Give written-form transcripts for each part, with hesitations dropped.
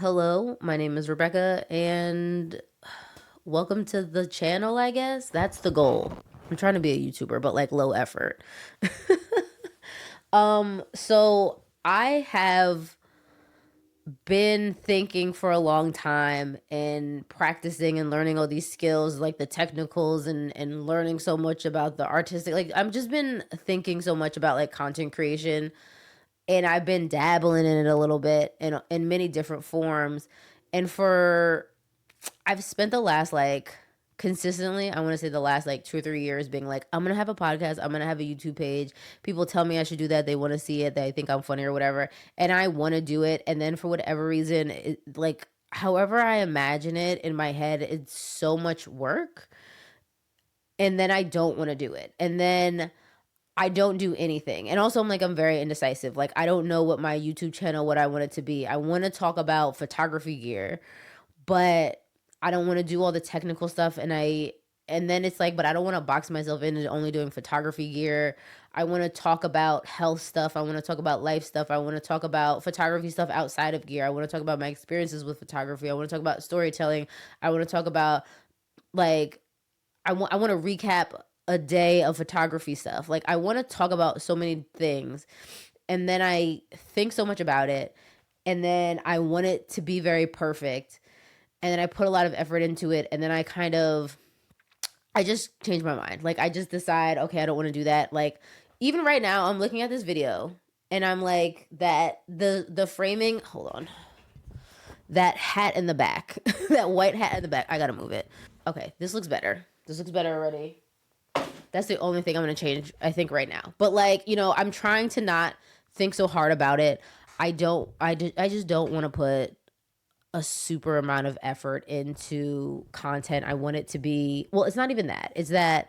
Hello, my name is Rebecca, and welcome to the channel, I guess. That's the goal. I'm trying to be a YouTuber, but like low effort. So I have been thinking for a long time and practicing and learning all these skills, like the technicals and learning so much about the artistic. Like, I've just been thinking so much about like content creation, and I've been dabbling in it a little bit in many different forms. And for I've spent the last like consistently, I want to say the last like 2 or 3 years being like, I'm gonna have a podcast, I'm gonna have a YouTube page. People tell me I should do that, they want to see it, they think I'm funny or whatever, and I want to do it. And then for whatever reason, like however I imagine it in my head, it's so much work, and then I don't want to do it, and then I don't do anything. And also, I'm very indecisive. Like, I don't know what my YouTube channel, what I want it to be. I want to talk about photography gear, but I don't want to do all the technical stuff. And then it's like, but I don't want to box myself into only doing photography gear. I want to talk about health stuff. I want to talk about life stuff. I want to talk about photography stuff outside of gear. I want to talk about my experiences with photography. I want to talk about storytelling. I want to talk about like I want to recap a day of photography stuff. Like, I want to talk about so many things, and then I think so much about it, and then I want it to be very perfect, and then I put a lot of effort into it, and then I just change my mind. Like, I just decide, okay, I don't want to do that. Like, even right now, I'm looking at this video, and I'm like, that the framing. Hold on, that hat in the back, that white hat in the back. I gotta move it. Okay, this looks better. This looks better already. That's the only thing I'm gonna change, I think, right now. But like, I'm trying to not think so hard about it. I just don't want to put a super amount of effort into content. I want it to be, well, it's not even that. It's that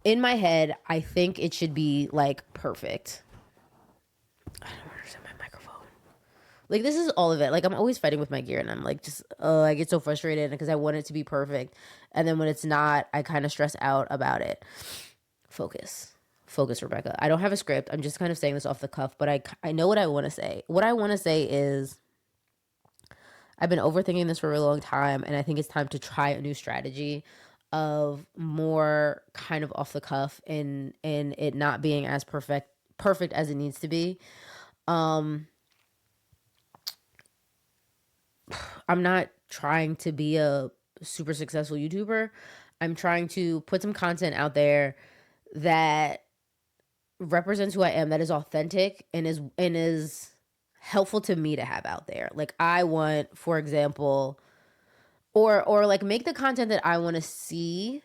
in my head, I think it should be like perfect. I don't understand my microphone. Like, this is all of it. Like, I'm always fighting with my gear, and I'm like, just I get so frustrated because I want it to be perfect, and then when it's not, I kind of stress out about it. Focus, Rebecca. I don't have a script. I'm just kind of saying this off the cuff, but I know what I want to say. What I want to say is, I've been overthinking this for a really long time, and I think it's time to try a new strategy of more kind of off the cuff, and it not being as perfect as it needs to be. Um, I'm not trying to be a super successful YouTuber. I'm trying to put some content out there that represents who I am, that is authentic and is helpful to me to have out there. Like, I want, for example, or like make the content that I want to see.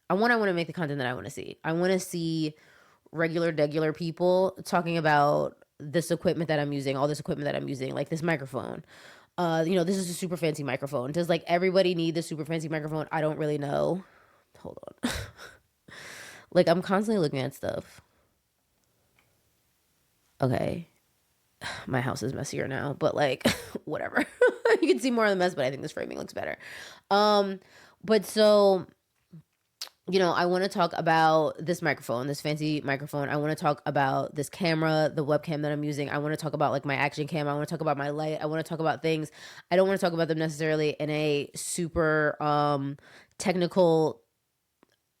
I want to make the content that I want to see. I want to see regular people talking about this equipment that I'm using, all this equipment that I'm using, like this microphone. This is a super fancy microphone. Does like everybody need the super fancy microphone? I don't really know. Hold on. Like, I'm constantly looking at stuff. Okay. My house is messier now, but like whatever. You can see more of the mess, but I think this framing looks better. Um, but so I want to talk about this microphone, this fancy microphone. I want to talk about this camera, the webcam that I'm using. I want to talk about like my action cam. I want to talk about my light. I want to talk about things. I don't want to talk about them necessarily in a super technical,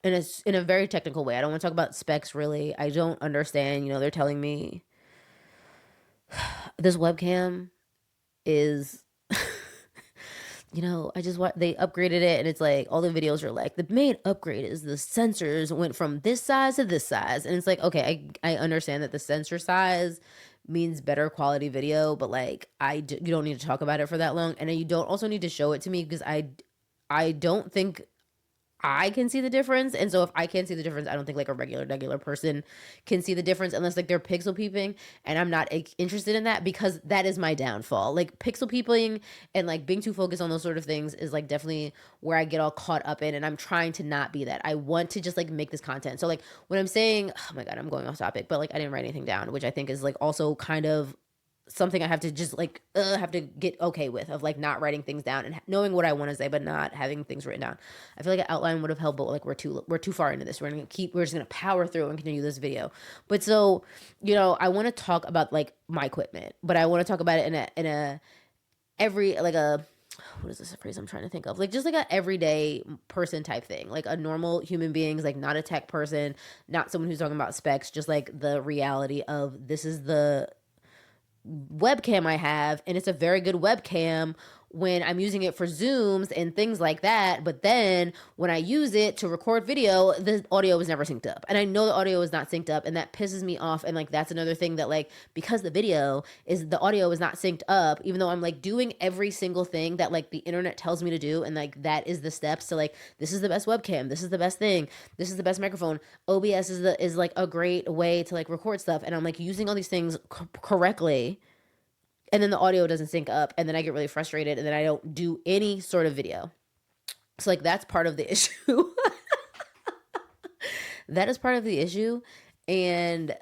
in a very technical way. I don't want to talk about specs really. I don't understand. They're telling me this webcam is I just want they upgraded it, and it's like all the videos are like, the main upgrade is the sensors went from this size to this size, and it's like, okay, I understand that the sensor size means better quality video, but like you don't need to talk about it for that long, and then you don't also need to show it to me because I don't think I can see the difference. And so if I can't see the difference, I don't think like a regular person can see the difference unless like they're pixel peeping. And I'm not interested in that because that is my downfall. Like, pixel peeping and like being too focused on those sort of things is like definitely where I get all caught up in. And I'm trying to not be that. I want to just like make this content. So like when I'm saying, oh my God, I'm going off topic, but like I didn't write anything down, which I think is like also kind of something I have to just like have to get okay with, of like not writing things down and knowing what I want to say but not having things written down. I feel like an outline would have helped, but like we're too far into this. We're just gonna power through and continue this video. But so I want to talk about like my equipment, but I want to talk about it every like a what is this phrase I'm trying to think of? Like just like a everyday person type thing, like a normal human beings, like not a tech person, not someone who's talking about specs, just like the reality of this is the webcam I have, and it's a very good webcam when I'm using it for Zooms and things like that. But then when I use it to record video, the audio was never synced up. And I know the audio is not synced up, and that pisses me off. And like that's another thing that like because the audio is not synced up, even though I'm like doing every single thing that like the internet tells me to do, and like that is the steps to like this is the best webcam, this is the best thing, this is the best microphone. OBS is like a great way to like record stuff, and I'm like using all these things correctly, and then the audio doesn't sync up, and then I get really frustrated, and then I don't do any sort of video. So like that's part of the issue. That is part of the issue, and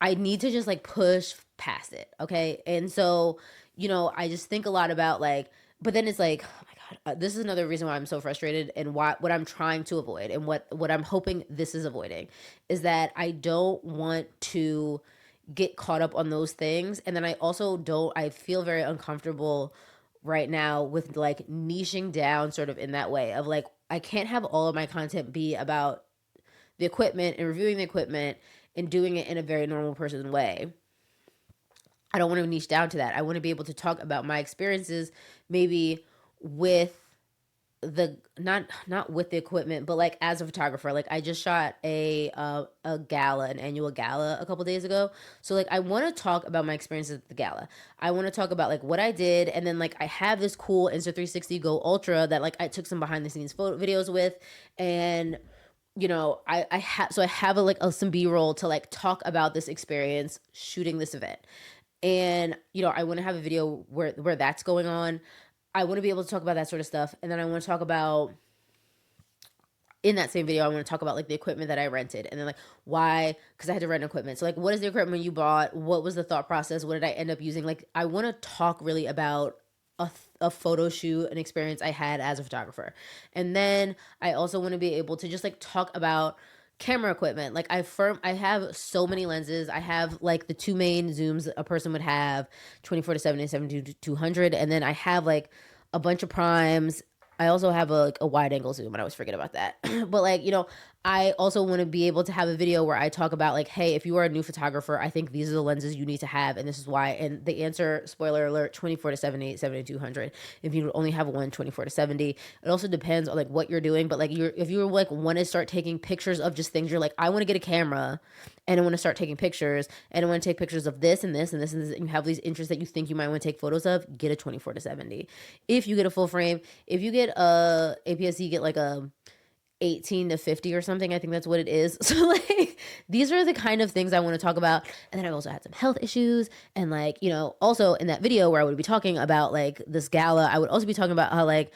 I need to just like push past it, okay? And so, I just think a lot about like, but then it's like, oh my god, this is another reason why I'm so frustrated, and what I'm trying to avoid, and what I'm hoping this is avoiding, is that I don't want to get caught up on those things. And then I feel very uncomfortable right now with like niching down sort of in that way of like, I can't have all of my content be about the equipment and reviewing the equipment and doing it in a very normal person way. I don't want to niche down to that. I want to be able to talk about my experiences, maybe with the not with the equipment, but like as a photographer. Like I just shot an annual gala a couple days ago. So like I want to talk about my experiences at the gala. I want to talk about like what I did, and then like I have this cool Insta360 Go Ultra that like I took some behind the scenes photo videos with, and I have some B-roll to like talk about this experience shooting this event. And I want to have a video where that's going on. I want to be able to talk about that sort of stuff. And then I want to talk about, in that same video, I want to talk about like the equipment that I rented, and then like why, because I had to rent equipment. So like, what is the equipment you bought? What was the thought process? What did I end up using? Like, I want to talk really about a photo shoot, an experience I had as a photographer. And then I also want to be able to just like talk about camera equipment. Like I have so many lenses. I have like the two main zooms a person would have, 24-70 and 70-200, and then I have like a bunch of primes. I also have a wide angle zoom, and I always forget about that. But like, I also want to be able to have a video where I talk about like, hey, if you are a new photographer, I think these are the lenses you need to have, and this is why. And the answer, spoiler alert, 24-70, 70-200. If you only have one, 24-70. It also depends on like what you're doing, but like if you like want to start taking pictures of just things, you're like, I want to get a camera and I want to start taking pictures, and I want to take pictures of this and this and this and this, and you have these interests that you think you might want to take photos of, get a 24-70. If you get a full frame, if you get a APS-C, get like a 18-50 or something. I think that's what it is. So like these are the kind of things I want to talk about. And then I've also had some health issues, and like, also in that video where I would be talking about like this gala, I would also be talking about how like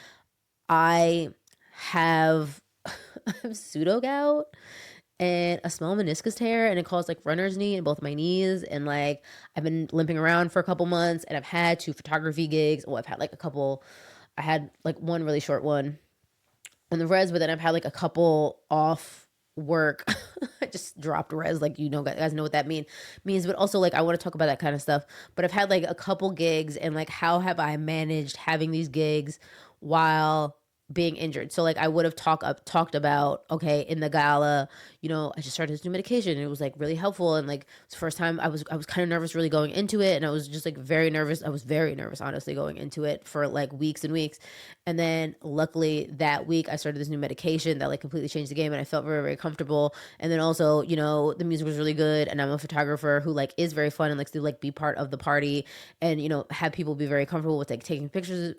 I have pseudo gout and a small meniscus tear, and it caused like runner's knee in both my knees, and like I've been limping around for a couple months, and I've had 2 photography gigs. Well, I've had like a couple. I had like one really short one on the res, but then I've had like a couple off work. I just dropped res, like guys know what that means. But also like I want to talk about that kind of stuff. But I've had like a couple gigs, and like how have I managed having these gigs while being injured? So like I would have talked about, okay, in the gala, I just started this new medication, and it was like really helpful, and like it's the first time I was kind of nervous really going into it, and I was just like very nervous. I was very nervous honestly going into it for like weeks and weeks. And then luckily that week I started this new medication that like completely changed the game, and I felt very, very comfortable. And then also, the music was really good, and I'm a photographer who like is very fun and likes to like be part of the party, and have people be very comfortable with like taking pictures,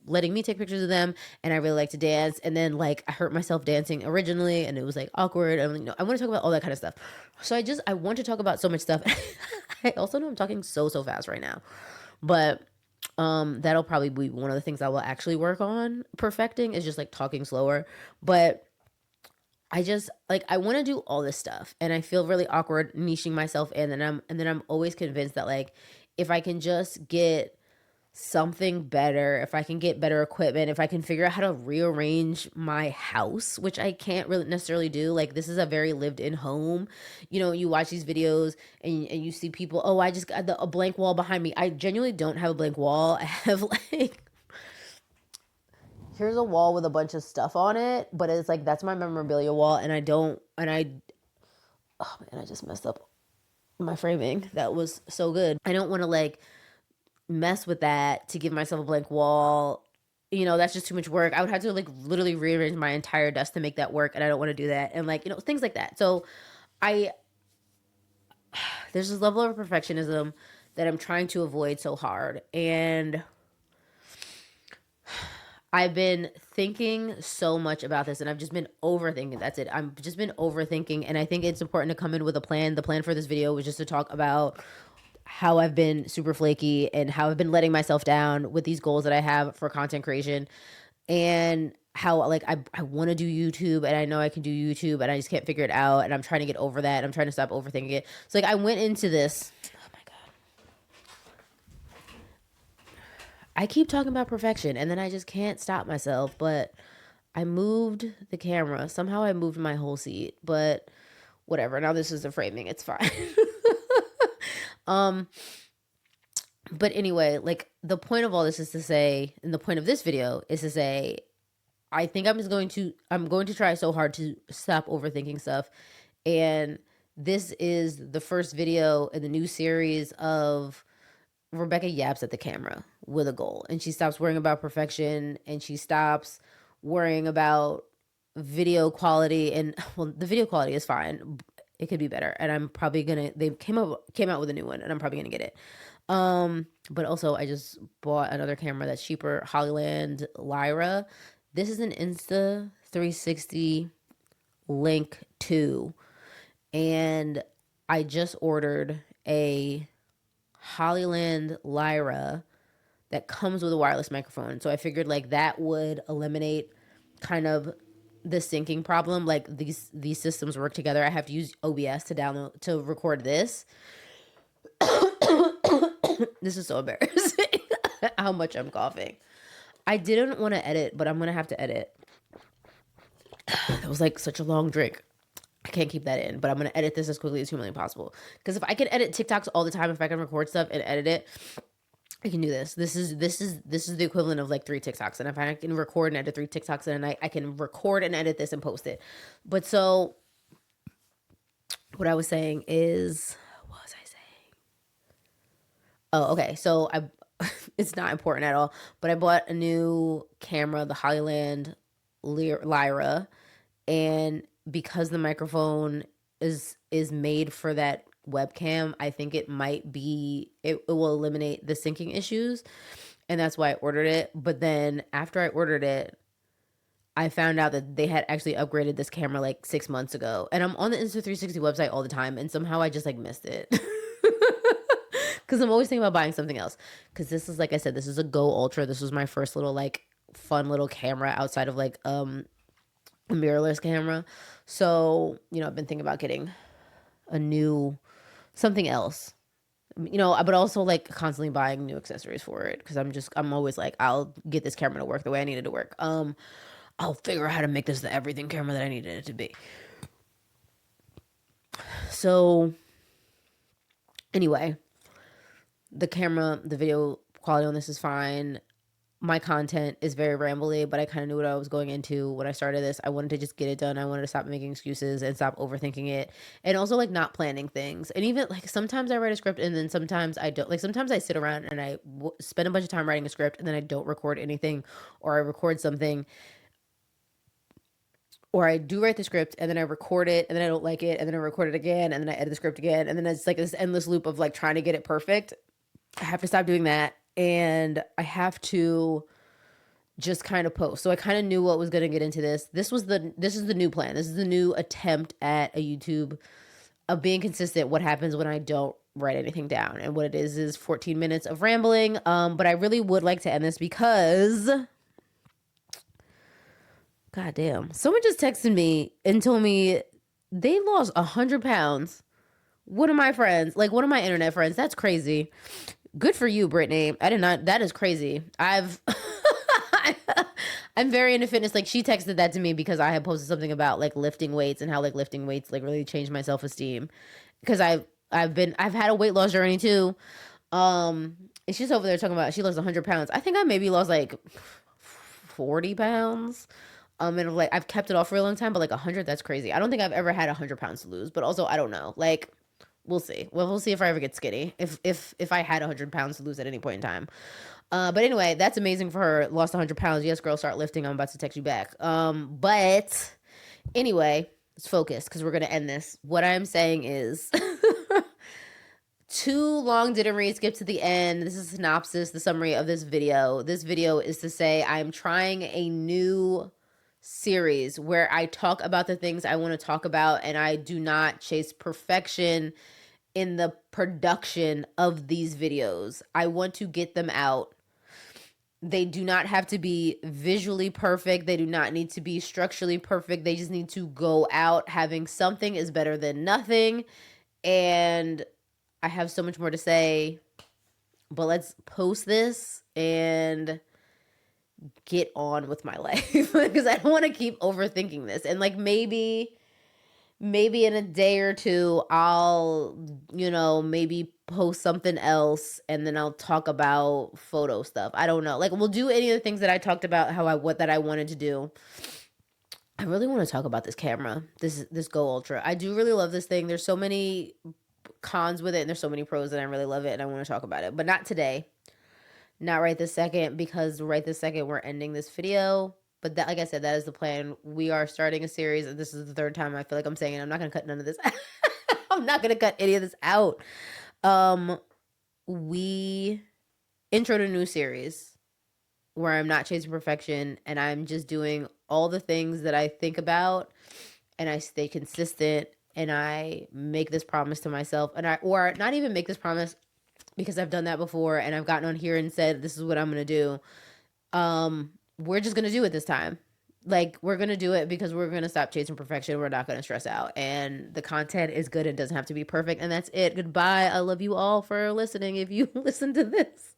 letting me take pictures of them. And I really like to dance, and then like I hurt myself dancing originally, and it was like awkward. I want to talk about all that kind of stuff. So I want to talk about so much stuff. I also know I'm talking so fast right now, but that'll probably be one of the things I will actually work on perfecting, is just like talking slower. But I just like I want to do all this stuff, and I feel really awkward niching myself in, and then I'm always convinced that like if I can just get something better, if I can get better equipment, if I can figure out how to rearrange my house, which I can't really necessarily do. Like, this is a very lived in home. You know, you watch these videos and you see people, oh, I just got a blank wall behind me. I genuinely don't have a blank wall. I have like, here's a wall with a bunch of stuff on it, but it's like, that's my memorabilia wall. And I don't, and I, oh man, I just messed up my framing. That was so good. I don't want to like mess with that to give myself a blank wall. You know, that's just too much work. I would have to like literally rearrange my entire desk to make that work, and I don't want to do that. And like, you know, things like that. So I there's this level of perfectionism that I'm trying to avoid so hard. And I've been thinking so much about this, and I've just been overthinking. That's it. I've just been overthinking, and I think it's important to come in with a plan. The plan for this video was just to talk about how I've been super flaky and how I've been letting myself down with these goals that I have for content creation, and how like I want to do YouTube, and I know I can do YouTube, and I just can't figure it out, and I'm trying to get over that. And I'm trying to stop overthinking it. So like I went into this. Oh my God. I keep talking about perfection and then I just can't stop myself, but I moved the camera. Somehow I moved my whole seat, but whatever. Now this is the framing. It's fine. um but anyway, like the point of all this is to say, and the point of this video is to say, I think I'm going to try so hard to stop overthinking stuff. And this is the first video in the new series of Rebecca yaps at the camera with a goal, and she stops worrying about perfection, and she stops worrying about video quality. And well, the video quality is fine. It could be better, and I'm probably gonna. They came out with a new one, and I'm probably gonna get it. But also I just bought another camera that's cheaper, Hollyland Lyra. This is an Insta 360 Link 2, and I just ordered a Hollyland Lyra that comes with a wireless microphone. So I figured like that would eliminate kind of the syncing problem. Like these systems work together. I have to use OBS to record this. This is so embarrassing how much I'm coughing. I didn't want to edit, but I'm going to have to edit. It was like such a long drink. I can't keep that in, but I'm going to edit this as quickly as humanly possible. Because if I can edit TikToks all the time, if I can record stuff and edit it, I can do this. This is the equivalent of like 3 TikToks. And if I can record and edit 3 TikToks in a night, I can record and edit this and post it. But so what I was saying is, what was I saying? Oh, okay. So it's not important at all, but I bought a new camera, the Hollyland Lyra, and because the microphone is made for that webcam, I think it will eliminate the syncing issues, and that's why I ordered it. But then after I ordered it, I found out that they had actually upgraded this camera like 6 months ago, and I'm on the Insta360 website all the time, and somehow I just like missed it. Because I'm always thinking about buying something else. Because this is, like I said, this is a Go Ultra. This was my first little like fun little camera outside of like a mirrorless camera. So, you know, I've been thinking about getting a new something else, you know, but also like constantly buying new accessories for it. Because I'm always like, I'll get this camera to work the way I need it to work. I'll figure out how to make this the everything camera that I needed it to be. So anyway, the camera, the video quality on this is fine. My content is very rambly, but I kind of knew what I was going into when I started this. I wanted to just get it done. I wanted to stop making excuses and stop overthinking it. And also like not planning things. And even like sometimes I write a script and then sometimes I don't. Like sometimes I sit around and I spend a bunch of time writing a script and then I don't record anything, or I record something, or I do write the script and then I record it and then I don't like it and then I record it again and then I edit the script again. And then it's like this endless loop of like trying to get it perfect. I have to stop doing that, and I have to just kind of post. So I kind of knew what was going to get into this. This is the new plan. This is the new attempt at a YouTube of being consistent. What happens when I don't write anything down, and what it is 14 minutes of rambling. But I really would like to end this because, God damn, someone just texted me and told me they lost 100 pounds. One of my friends, like one of my internet friends, that's crazy. Good for you, Brittany. I did not. That is crazy. I'm very into fitness. Like she texted that to me because I had posted something about like lifting weights and how like lifting weights like really changed my self esteem. Because I've had a weight loss journey too. And she's over there talking about she lost 100 pounds. I think I maybe lost like 40 pounds. And like I've kept it off for a long time, but like 100, that's crazy. I don't think I've ever had 100 pounds to lose, but also I don't know. Like we'll see. Well, we'll see if I ever get skinny. If I had 100 pounds to lose at any point in time. But anyway, that's amazing for her. Lost 100 pounds. Yes, girl, start lifting. I'm about to text you back. But anyway, let's focus because we're gonna end this. What I'm saying is, too long didn't read. Skip to the end. This is a synopsis, the summary of this video. This video is to say I'm trying a new series where I talk about the things I want to talk about, and I do not chase perfection in the production of these videos. I want to get them out. They do not have to be visually perfect. They do not need to be structurally perfect. They just need to go out. Having something is better than nothing. And I have so much more to say, but let's post this and get on with my life because I don't want to keep overthinking this. And like maybe in a day or two I'll, maybe post something else and then I'll talk about photo stuff. I don't know. Like we'll do any of the things that I talked about that I wanted to do. I really want to talk about this camera, this Go Ultra. I do really love this thing. There's so many cons with it and there's so many pros, and I really love it and I want to talk about it, but not today. Not right this second, because right this second we're ending this video. But that, like I said, that is the plan. We are starting a series, and this is the third time I feel like I'm saying it. I'm not gonna cut none of this. I'm not gonna cut any of this out. We intro to a new series where I'm not chasing perfection and I'm just doing all the things that I think about, and I stay consistent, and I make this promise to myself, or not even make this promise, because I've done that before and I've gotten on here and said this is what I'm gonna do. We're just gonna do it this time. Like we're gonna do it because we're gonna stop chasing perfection. We're not gonna stress out, and the content is good. It doesn't have to be perfect, and that's it. Goodbye. I love you all for listening. If you listen to this.